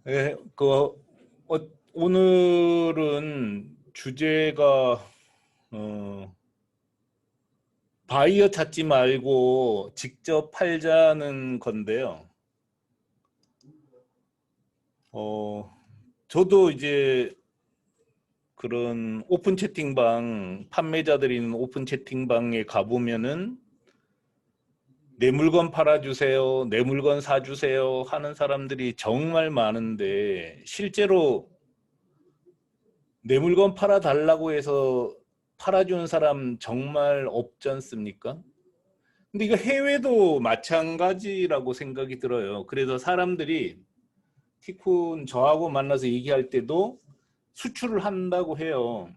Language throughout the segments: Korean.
예, 오늘은 주제가 바이어 찾지 말고 직접 팔자는 건데요. 어, 저도 이제 그런 오픈 채팅방, 판매자들이 있는 오픈 채팅방에 가보면은 내 물건 팔아주세요, 내 물건 사주세요 하는 사람들이 정말 많은데 실제로 내 물건 팔아달라고 해서 팔아주는 사람 정말 없지 않습니까? 근데 이거 해외도 마찬가지라고 생각이 들어요. 그래서 사람들이 티쿤 저하고 만나서 얘기할 때도 수출을 한다고 해요.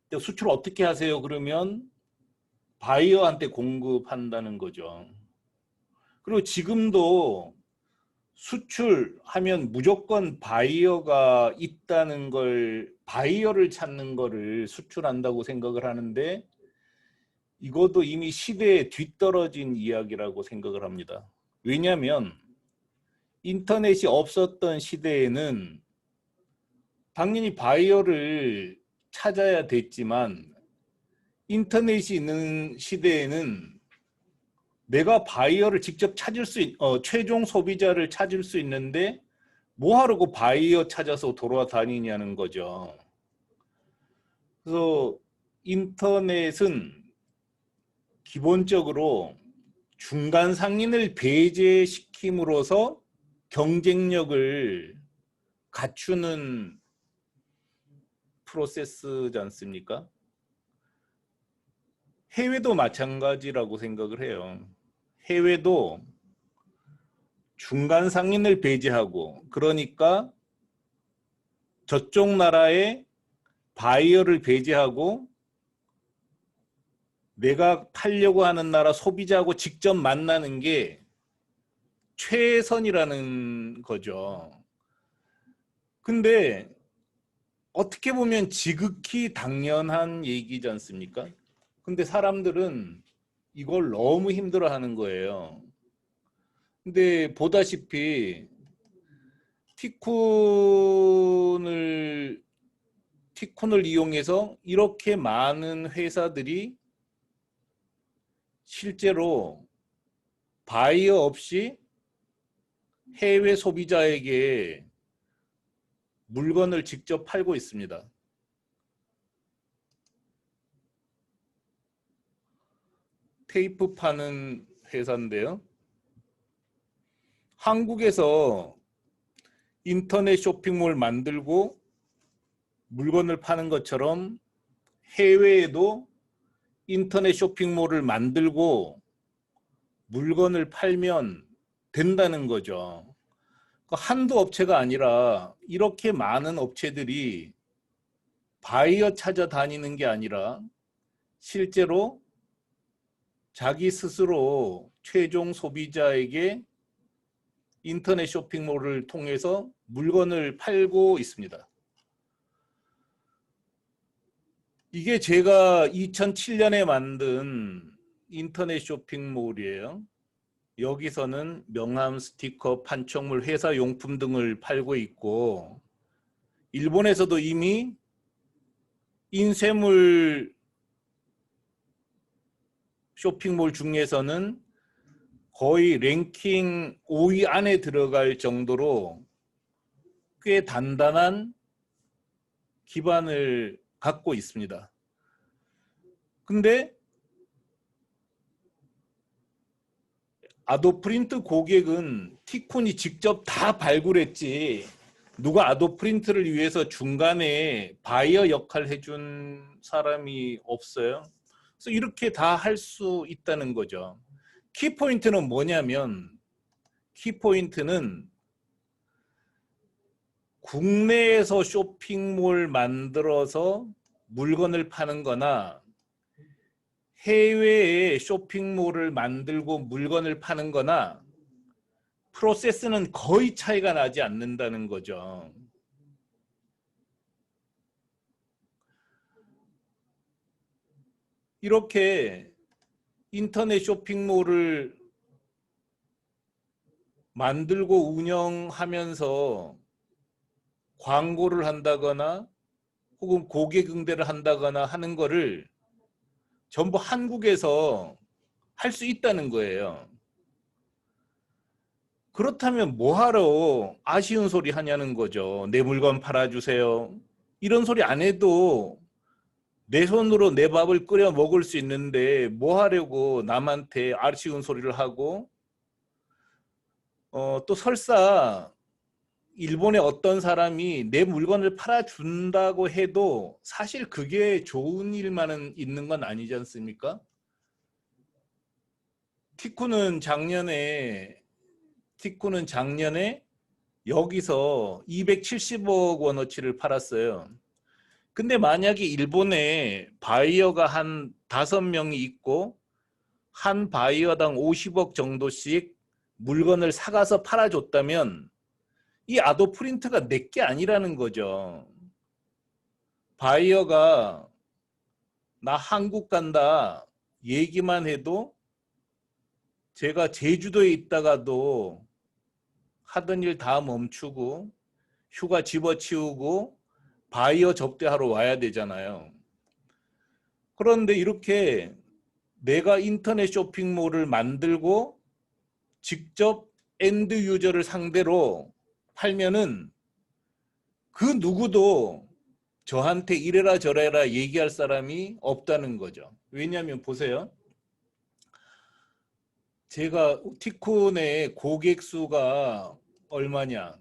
근데 수출 어떻게 하세요? 그러면 바이어한테 공급한다는 거죠. 그리고 지금도 수출하면 무조건 바이어가 있다는 걸, 바이어를 찾는 거를 수출한다고 생각을 하는데 이것도 이미 시대에 뒤떨어진 이야기라고 생각을 합니다. 왜냐하면 인터넷이 없었던 시대에는 당연히 바이어를 찾아야 됐지만 인터넷이 있는 시대에는 내가 바이어를 직접 찾을 최종 소비자를 찾을 수 있는데 뭐 하려고 바이어 찾아서 돌아다니냐는 거죠. 그래서 인터넷은 기본적으로 중간 상인을 배제시킴으로써 경쟁력을 갖추는 프로세스지 않습니까? 해외도 마찬가지라고 생각을 해요. 해외도 중간 상인을 배제하고, 그러니까 저쪽 나라의 바이어를 배제하고 내가 팔려고 하는 나라 소비자하고 직접 만나는 게 최선이라는 거죠. 근데 어떻게 보면 지극히 당연한 얘기지 않습니까? 근데 사람들은 이걸 너무 힘들어 하는 거예요. 근데 보다시피 티쿤을 티쿤을 이용해서 이렇게 많은 회사들이 실제로 바이어 없이 해외 소비자에게 물건을 직접 팔고 있습니다. 테이프 파는 회사인데요. 한국에서 인터넷 쇼핑몰 만들고 물건을 파는 것처럼 해외에도 인터넷 쇼핑몰을 만들고 물건을 팔면 된다는 거죠. 한두 업체가 아니라 이렇게 많은 업체들이 바이어 찾아다니는 게 아니라 실제로 자기 스스로 최종 소비자에게 인터넷 쇼핑몰을 통해서 물건을 팔고 있습니다. 이게 제가 2007년에 만든 인터넷 쇼핑몰이에요. 여기서는 명함, 스티커, 판촉물, 회사 용품 등을 팔고 있고 일본에서도 이미 인쇄물 쇼핑몰 중에서는 거의 랭킹 5위 안에 들어갈 정도로 꽤 단단한 기반을 갖고 있습니다. 근데 아도프린트 고객은 티콘이 직접 다 발굴했지 누가 아도프린트를 위해서 중간에 바이어 역할 해준 사람이 없어요. 그래서 이렇게 다 할 수 있다는 거죠. 키포인트는 뭐냐면 키포인트는 국내에서 쇼핑몰 만들어서 물건을 파는 거나 해외에 쇼핑몰을 만들고 물건을 파는 거나 프로세스는 거의 차이가 나지 않는다는 거죠. 이렇게 인터넷 쇼핑몰을 만들고 운영하면서 광고를 한다거나 혹은 고객 응대를 한다거나 하는 거를 전부 한국에서 할 수 있다는 거예요. 그렇다면 뭐하러 아쉬운 소리 하냐는 거죠. 내 물건 팔아주세요. 이런 소리 안 해도 내 손으로 내 밥을 끓여 먹을 수 있는데 뭐 하려고 남한테 아쉬운 소리를 하고, 또 설사 일본의 어떤 사람이 내 물건을 팔아준다고 해도 사실 그게 좋은 일만은 있는 건 아니지 않습니까? 티쿠는 작년에 여기서 270억 원어치를 팔았어요. 근데 만약에 일본에 바이어가 한 5명이 있고 한 바이어당 50억 정도씩 물건을 사가서 팔아줬다면 이 아도 프린트가 내게 아니라는 거죠. 바이어가 나 한국 간다 얘기만 해도 제가 제주도에 있다가도 하던 일 다 멈추고 휴가 집어치우고 바이어 접대하러 와야 되잖아요. 그런데 이렇게 내가 인터넷 쇼핑몰을 만들고 직접 엔드 유저를 상대로 팔면은 그 누구도 저한테 이래라 저래라 얘기할 사람이 없다는 거죠. 왜냐하면 보세요. 제가 티쿤의 고객 수가 얼마냐?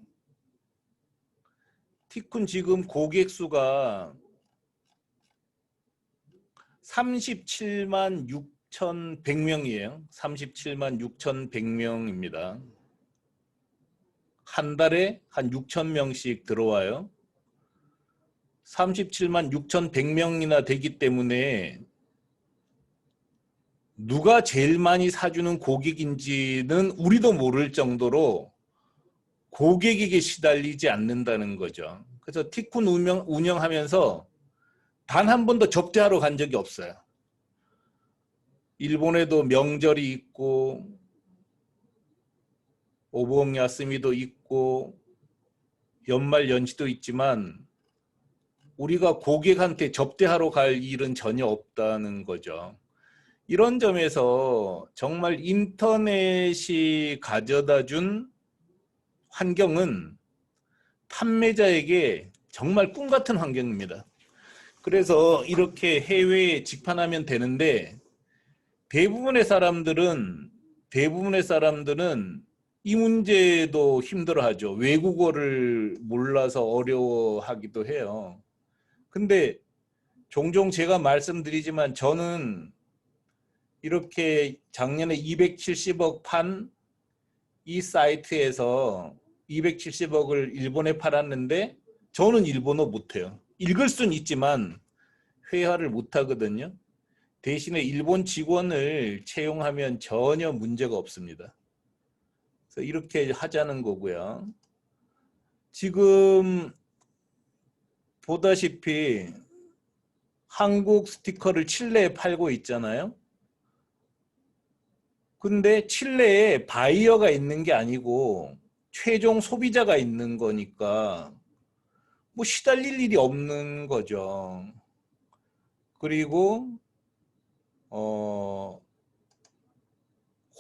티쿤 지금 고객 수가 37만 6,100명이에요. 37만 6,100명입니다. 한 달에 한 6,000명씩 들어와요. 37만 6,100명이나 되기 때문에 누가 제일 많이 사주는 고객인지는 우리도 모를 정도로 고객에게 시달리지 않는다는 거죠. 그래서 티쿤 운영하면서 단 한 번도 접대하러 간 적이 없어요. 일본에도 명절이 있고 오봉 야스미도 있고 연말 연시도 있지만 우리가 고객한테 접대하러 갈 일은 전혀 없다는 거죠. 이런 점에서 정말 인터넷이 가져다 준 환경은 판매자에게 정말 꿈 같은 환경입니다. 그래서 이렇게 해외에 직판하면 되는데 대부분의 사람들은 이 문제도 힘들어하죠. 외국어를 몰라서 어려워하기도 해요. 근데 종종 제가 말씀드리지만 저는 이렇게 작년에 270억 판 이 사이트에서 270억을 일본에 팔았는데 저는 일본어 못해요. 읽을 수는 있지만 회화를 못하거든요. 대신에 일본 직원을 채용하면 전혀 문제가 없습니다. 그래서 이렇게 하자는 거고요. 지금 보다시피 한국 스티커를 칠레에 팔고 있잖아요. 근데 칠레에 바이어가 있는 게 아니고 최종 소비자가 있는 거니까 뭐 시달릴 일이 없는 거죠. 그리고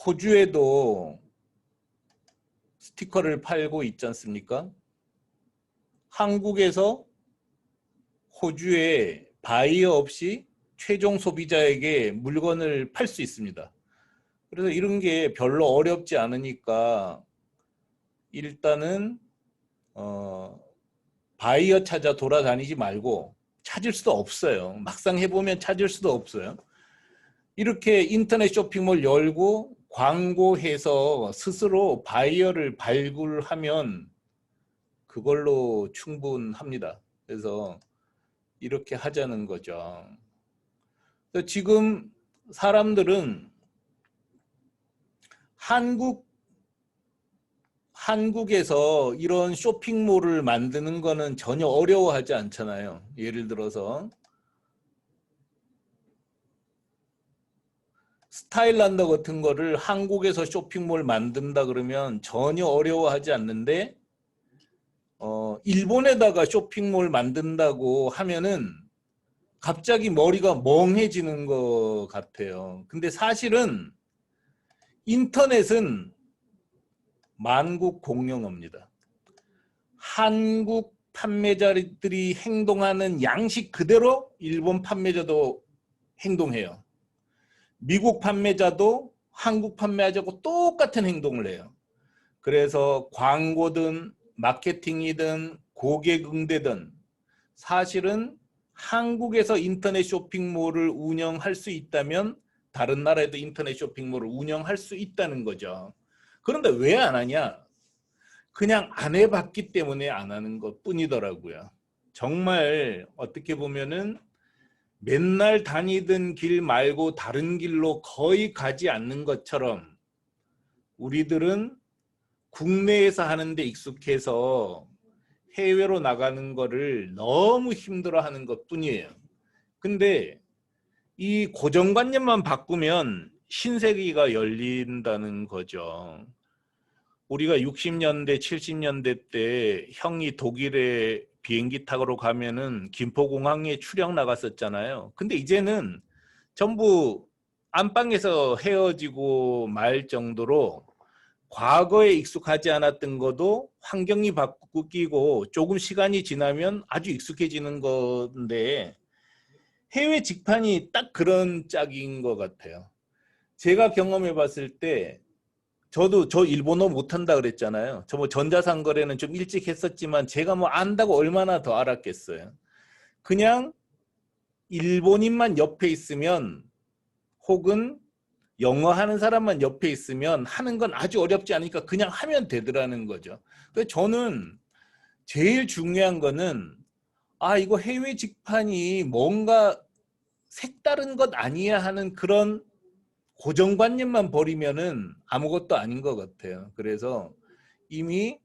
호주에도 스티커를 팔고 있지 않습니까? 한국에서 호주에 바이어 없이 최종 소비자에게 물건을 팔 수 있습니다. 그래서 이런 게 별로 어렵지 않으니까 일단은 바이어 찾아 돌아다니지 말고 찾을 수도 없어요. 막상 해보면 찾을 수도 없어요. 이렇게 인터넷 쇼핑몰 열고 광고해서 스스로 바이어를 발굴하면 그걸로 충분합니다. 그래서 이렇게 하자는 거죠. 지금 사람들은 한국에서 이런 쇼핑몰을 만드는 거는 전혀 어려워하지 않잖아요. 예를 들어서 스타일란더 같은 거를 한국에서 쇼핑몰 만든다 그러면 전혀 어려워하지 않는데 일본에다가 쇼핑몰 만든다고 하면은 갑자기 머리가 멍해지는 것 같아요. 근데 사실은 인터넷은 만국 공용어입니다. 한국 판매자들이 행동하는 양식 그대로 일본 판매자도 행동해요. 미국 판매자도 한국 판매자하고 똑같은 행동을 해요. 그래서 광고든 마케팅이든 고객 응대든 사실은 한국에서 인터넷 쇼핑몰을 운영할 수 있다면 다른 나라에도 인터넷 쇼핑몰을 운영할 수 있다는 거죠. 그런데 왜 안 하냐? 그냥 안 해봤기 때문에 안 하는 것 뿐이더라고요. 정말 어떻게 보면은 맨날 다니던 길 말고 다른 길로 거의 가지 않는 것처럼 우리들은 국내에서 하는데 익숙해서 해외로 나가는 거를 너무 힘들어하는 것 뿐이에요. 근데 이 고정관념만 바꾸면 신세계가 열린다는 거죠. 우리가 60년대, 70년대 때 형이 독일에 비행기 타고 가면은 김포공항에 출영 나갔었잖아요. 근데 이제는 전부 안방에서 헤어지고 말 정도로 과거에 익숙하지 않았던 것도 환경이 바뀌고 조금 시간이 지나면 아주 익숙해지는 건데 해외 직판이 딱 그런 짝인 것 같아요. 제가 경험해 봤을 때 저도 저 일본어 못한다 그랬잖아요. 저 뭐 전자상거래는 좀 일찍 했었지만 제가 뭐 안다고 얼마나 더 알았겠어요. 그냥 일본인만 옆에 있으면 혹은 영어 하는 사람만 옆에 있으면 하는 건 아주 어렵지 않으니까 그냥 하면 되더라는 거죠. 그래서 저는 제일 중요한 거는 이거 해외 직판이 뭔가 색다른 것 아니야 하는 그런 고정관념만 버리면은 아무것도 아닌 것 같아요. 그래서 이미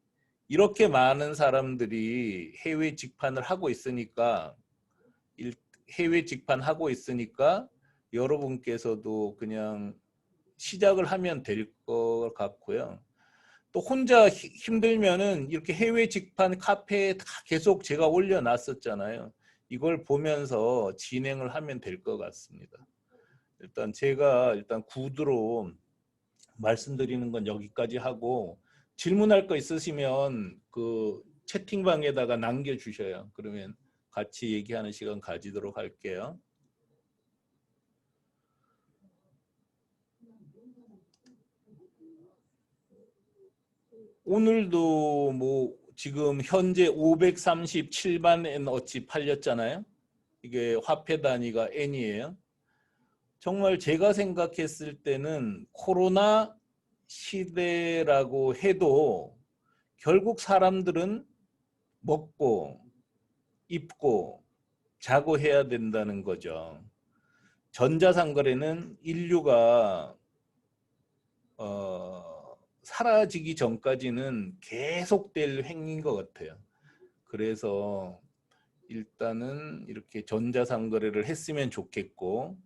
이렇게 많은 사람들이 해외 직판을 하고 있으니까 해외 직판하고 있으니까 여러분께서도 그냥 시작을 하면 될 것 같고요. 또 혼자 힘들면은 이렇게 해외 직판 카페에 다 계속 제가 올려놨었잖아요. 이걸 보면서 진행을 하면 될 것 같습니다. 제가 구두로 말씀드리는 건 여기까지 하고 질문할 거 있으시면 그 채팅방에다가 남겨주셔요. 그러면 같이 얘기하는 시간 가지도록 할게요. 오늘도 뭐 지금 현재 537만 N어치 팔렸잖아요. 이게 화폐 단위가 N이에요. 정말 제가 생각했을 때는 코로나 시대라고 해도 결국 사람들은 먹고 입고 자고 해야 된다는 거죠. 전자상거래는 인류가 사라지기 전까지는 계속될 행위인 것 같아요. 그래서 일단은 이렇게 전자상거래를 했으면 좋겠고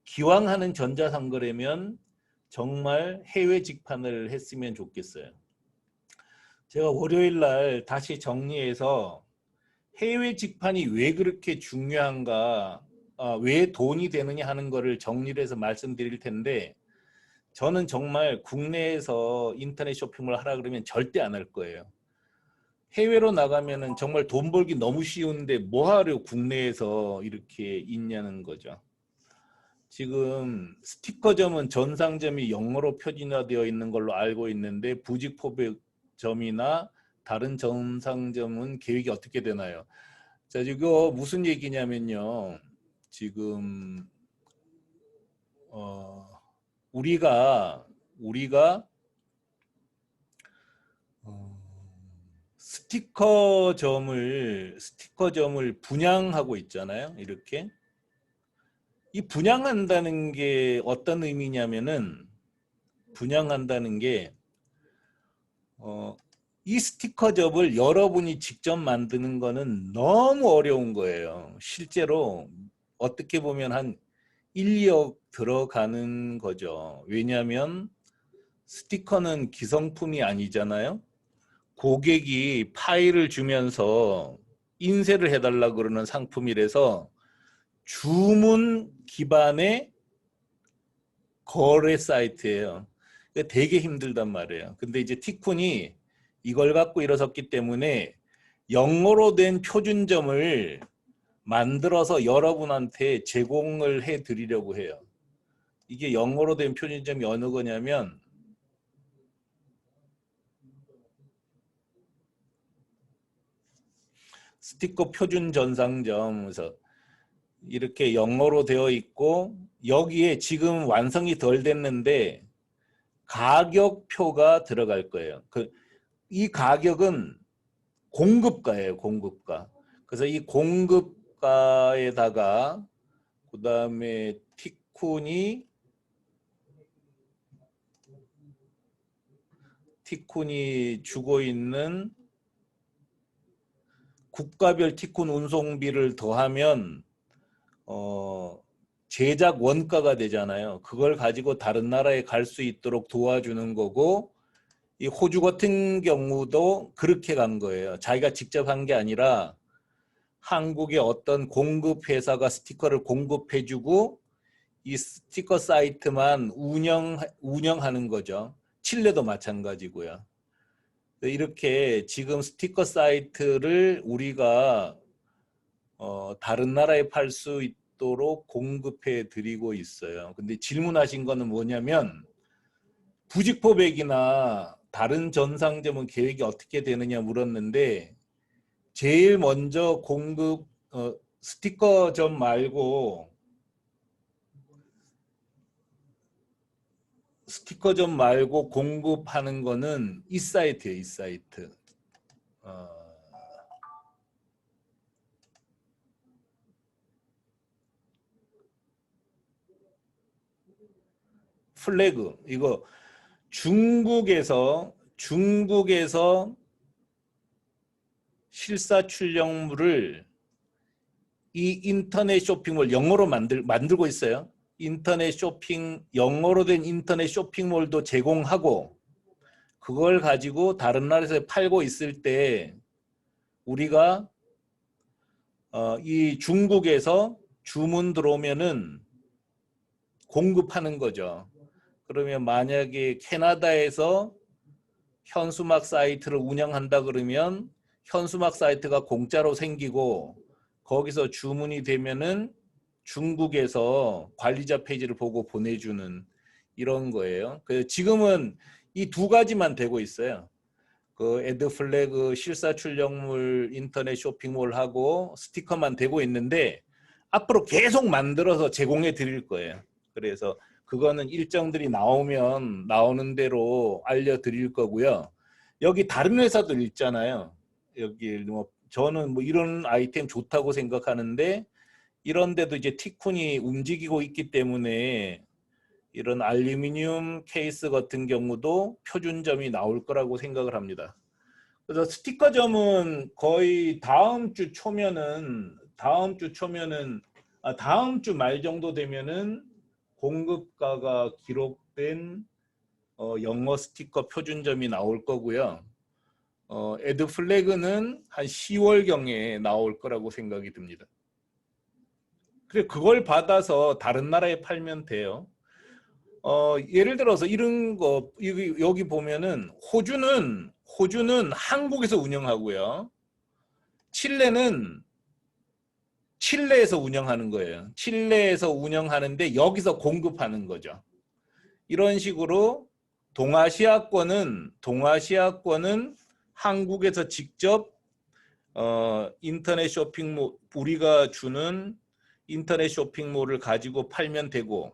기왕 하는 전자상거래면 정말 해외 직판을 했으면 좋겠어요. 제가 월요일 날 다시 정리해서 해외 직판이 왜 그렇게 중요한가, 왜 돈이 되느냐 하는 거를 정리를 해서 말씀드릴 텐데 저는 정말 국내에서 인터넷 쇼핑을 하라 그러면 절대 안 할 거예요. 해외로 나가면은 정말 돈 벌기 너무 쉬운데 뭐하러 국내에서 이렇게 있냐는 거죠. 지금 스티커점은 전상점이 영어로 표준화되어 있는 걸로 알고 있는데 부직포백점이나 다른 전상점은 계획이 어떻게 되나요? 자, 이거 무슨 얘기냐면요. 지금 우리가 스티커점을 분양하고 있잖아요. 이렇게 이 분양한다는 게 어떤 의미냐면은 분양한다는 게 이 스티커점을 여러분이 직접 만드는 거는 너무 어려운 거예요. 실제로 어떻게 보면 한 1, 2억 들어가는 거죠. 왜냐하면 스티커는 기성품이 아니잖아요. 고객이 파일을 주면서 인쇄를 해달라 그러는 상품이라서 주문 기반의 거래 사이트예요. 되게 힘들단 말이에요. 근데 이제 티쿤이 이걸 갖고 일어섰기 때문에 영어로 된 표준점을 만들어서 여러분한테 제공을 해 드리려고 해요. 이게 영어로 된 표준점이 어느 거냐면 스티커 표준 전상점에서 이렇게 영어로 되어 있고 여기에 지금 완성이 덜 됐는데 가격표가 들어갈 거예요. 이 가격은 공급가예요. 공급가. 그래서 이 공급가에다가 그 다음에 티쿤이 주고 있는 국가별 티쿤 운송비를 더하면 제작 원가가 되잖아요. 그걸 가지고 다른 나라에 갈 수 있도록 도와주는 거고 이 호주 같은 경우도 그렇게 간 거예요. 자기가 직접 한 게 아니라 한국의 어떤 공급 회사가 스티커를 공급해주고 이 스티커 사이트만 운영하는 거죠. 칠레도 마찬가지고요. 이렇게 지금 스티커 사이트를 우리가 다른 나라에 팔 수 있도록 공급해 드리고 있어요. 근데 질문하신 거는 뭐냐면 부직포백이나 다른 전상점은 계획이 어떻게 되느냐 물었는데 제일 먼저 스티커점 말고 공급하는 거는 이 사이트예요. 이 사이트. 플래그 이거 중국에서 실사 출력물을 이 인터넷 쇼핑몰 영어로 만들고 있어요. 영어로 된 인터넷 쇼핑몰도 제공하고 그걸 가지고 다른 나라에서 팔고 있을 때 우리가 이 중국에서 주문 들어오면은 공급하는 거죠. 그러면 만약에 캐나다에서 현수막 사이트를 운영한다 그러면 현수막 사이트가 공짜로 생기고 거기서 주문이 되면은 중국에서 관리자 페이지를 보고 보내주는 이런 거예요. 지금은 이 두 가지만 되고 있어요. 그 애드 플래그 실사 출력물 인터넷 쇼핑몰하고 스티커만 되고 있는데 앞으로 계속 만들어서 제공해 드릴 거예요. 그래서 그거는 일정들이 나오면 나오는 대로 알려드릴 거고요. 여기 다른 회사들 있잖아요. 여기 뭐 저는 뭐 이런 아이템 좋다고 생각하는데 이런 데도 이제 티쿤이 움직이고 있기 때문에 이런 알루미늄 케이스 같은 경우도 표준점이 나올 거라고 생각을 합니다. 그래서 스티커점은 거의 다음 주 초면은 다음 주 말 정도 되면은 공급가가 기록된 영어 스티커 표준점이 나올 거고요. 애드 플래그는 한 10월경에 나올 거라고 생각이 듭니다. 그래 그걸 받아서 다른 나라에 팔면 돼요. 예를 들어서 이런 거 여기 보면은 호주는 한국에서 운영하고요. 칠레는 칠레에서 운영하는 거예요. 칠레에서 운영하는데 여기서 공급하는 거죠. 이런 식으로 동아시아권은 한국에서 직접 인터넷 쇼핑몰 우리가 주는 인터넷 쇼핑몰을 가지고 팔면 되고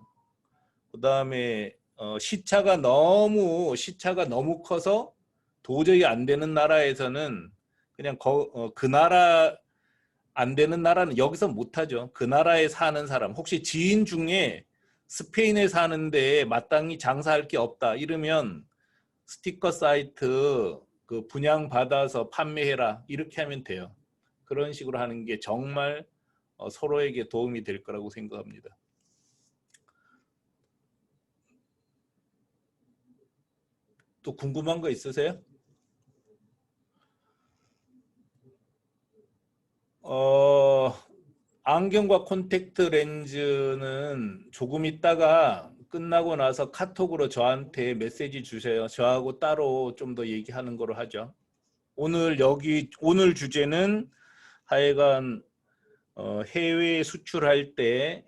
그다음에 시차가 너무 커서 도저히 안 되는 나라에서는 그냥 그 나라 안 되는 나라는 여기서 못하죠. 그 나라에 사는 사람 혹시 지인 중에 스페인에 사는데 마땅히 장사할 게 없다 이러면 스티커 사이트 그 분양 받아서 판매해라 이렇게 하면 돼요. 그런 식으로 하는 게 정말 서로에게 도움이 될 거라고 생각합니다. 또 궁금한 거 있으세요? 안경과 콘택트 렌즈는 조금 있다가 끝나고 나서 카톡으로 저한테 메시지 주세요. 저하고 따로 좀 더 얘기하는 거로 하죠. 오늘 주제는 하여간 해외 수출할 때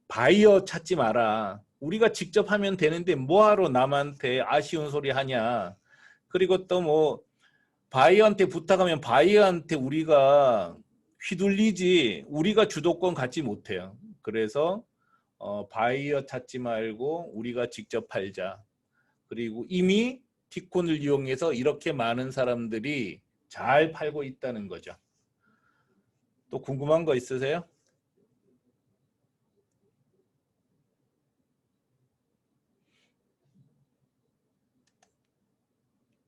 바이어 찾지 마라. 우리가 직접 하면 되는데 뭐하러 남한테 아쉬운 소리 하냐. 그리고 또 뭐 바이어한테 부탁하면 바이어한테 우리가 휘둘리지 우리가 주도권 갖지 못해요. 그래서 바이어 찾지 말고 우리가 직접 팔자. 그리고 이미 티콘을 이용해서 이렇게 많은 사람들이 잘 팔고 있다는 거죠. 또 궁금한 거 있으세요?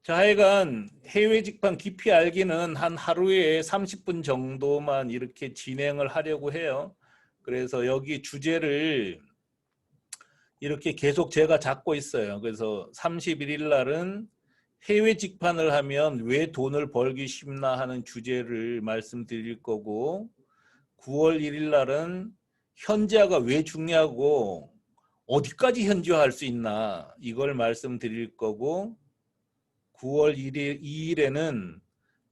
자, 하여간 해외 직판 깊이 알기는 한 하루에 30분 정도만 이렇게 진행을 하려고 해요. 그래서 여기 주제를 이렇게 계속 제가 잡고 있어요. 그래서 31일 날은 해외 직판을 하면 왜 돈을 벌기 쉽나 하는 주제를 말씀드릴 거고 9월 1일 날은 현지화가 왜 중요하고 어디까지 현지화할 수 있나 이걸 말씀드릴 거고 9월 2일에는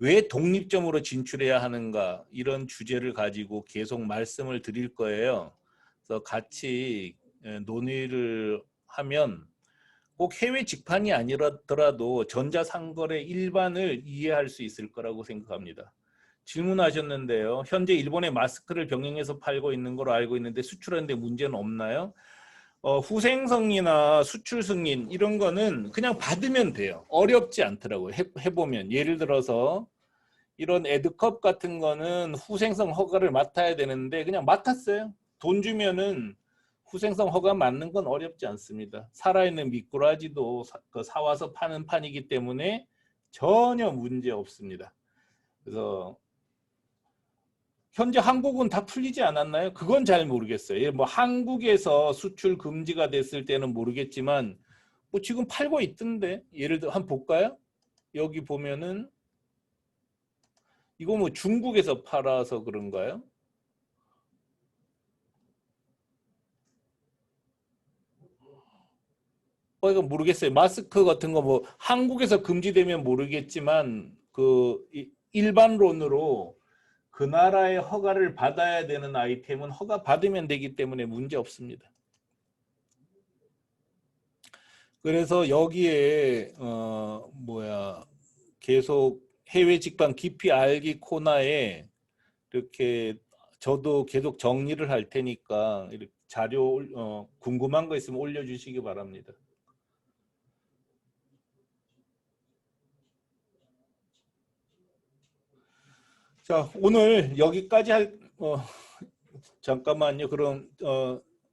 왜 독립점으로 진출해야 하는가 이런 주제를 가지고 계속 말씀을 드릴 거예요. 그래서 같이 논의를 하면 꼭 해외 직판이 아니더라도 전자상거래 일반을 이해할 수 있을 거라고 생각합니다. 질문하셨는데요. 현재 일본에 마스크를 병행해서 팔고 있는 걸로 알고 있는데 수출하는데 문제는 없나요? 후생성이나 수출 승인 이런 거는 그냥 받으면 돼요. 어렵지 않더라고요. 해보면 예를 들어서 이런 에드컵 같은 거는 후생성 허가를 맡아야 되는데 그냥 맡았어요. 돈 주면은 후생성 허가 맞는 건 어렵지 않습니다. 살아있는 미꾸라지도 사와서 파는 판이기 때문에 전혀 문제 없습니다. 그래서 현재 한국은 다 풀리지 않았나요? 그건 잘 모르겠어요. 뭐 한국에서 수출 금지가 됐을 때는 모르겠지만 뭐 지금 팔고 있던데 예를 들어 한번 볼까요? 여기 보면은 이거 뭐 중국에서 팔아서 그런가요? 이거 모르겠어요. 마스크 같은 거 뭐 한국에서 금지되면 모르겠지만 그 일반론으로 그 나라의 허가를 받아야 되는 아이템은 허가 받으면 되기 때문에 문제 없습니다. 그래서 여기에 계속 해외 직방 깊이 알기 코너에 이렇게 저도 계속 정리를 할 테니까 이렇게 자료 궁금한 거 있으면 올려주시기 바랍니다. 자, 오늘 여기까지 잠깐만요. 그럼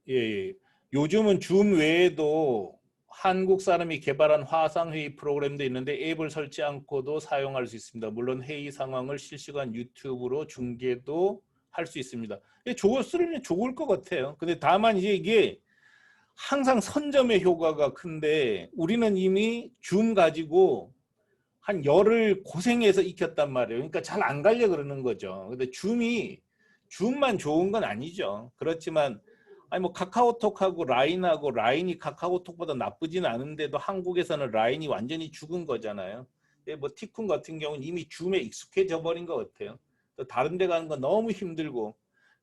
예, 예. 요즘은 줌 외에도 한국 사람이 개발한 화상회의 프로그램도 있는데 앱을 설치 않고도 사용할 수 있습니다. 물론 회의 상황을 실시간 유튜브로 중계도 할 수 있습니다. 쓰면 좋을 것 같아요. 근데 다만 이제 이게 항상 선점의 효과가 큰데 우리는 이미 줌 가지고 한 열흘 고생해서 익혔단 말이에요. 그러니까 잘 안 가려 그러는 거죠. 근데 줌만 좋은 건 아니죠. 그렇지만 아니 뭐 카카오톡하고 라인하고 라인이 카카오톡보다 나쁘진 않은데도 한국에서는 라인이 완전히 죽은 거잖아요. 뭐 티쿤 같은 경우는 이미 줌에 익숙해져 버린 것 같아요. 또 다른 데 가는 건 너무 힘들고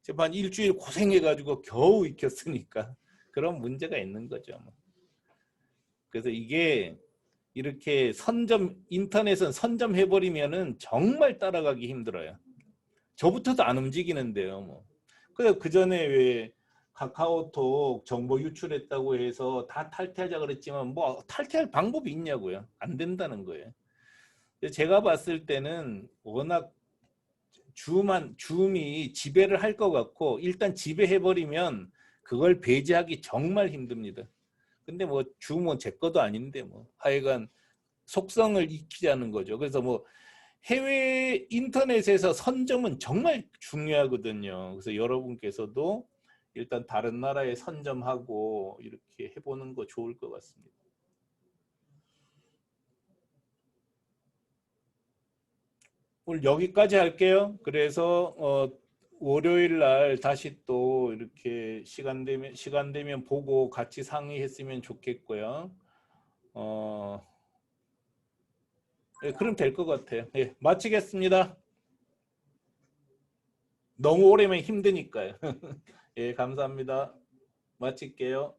제가 한 일주일 고생해가지고 겨우 익혔으니까 그런 문제가 있는 거죠. 그래서 이게 이렇게 인터넷은 선점해버리면은 정말 따라가기 힘들어요. 저부터도 안 움직이는데요. 뭐. 그 전에 왜 카카오톡 정보 유출했다고 해서 다 탈퇴하자 그랬지만 뭐 탈퇴할 방법이 있냐고요. 안 된다는 거예요. 제가 봤을 때는 워낙 줌이 지배를 할 것 같고 일단 지배해버리면 그걸 배제하기 정말 힘듭니다. 근데 뭐 줌은 제 것도 아닌데 뭐 하여간 속성을 익히자는 거죠. 그래서 뭐 해외 인터넷에서 선점은 정말 중요하거든요. 그래서 여러분께서도 일단 다른 나라에 선점하고 이렇게 해보는 거 좋을 것 같습니다. 오늘 여기까지 할게요. 그래서 월요일 날 다시 또 이렇게 시간 되면 보고 같이 상의했으면 좋겠고요. 예, 그럼 될 것 같아요. 예, 마치겠습니다. 너무 오래면 힘드니까요. 예, 감사합니다. 마칠게요.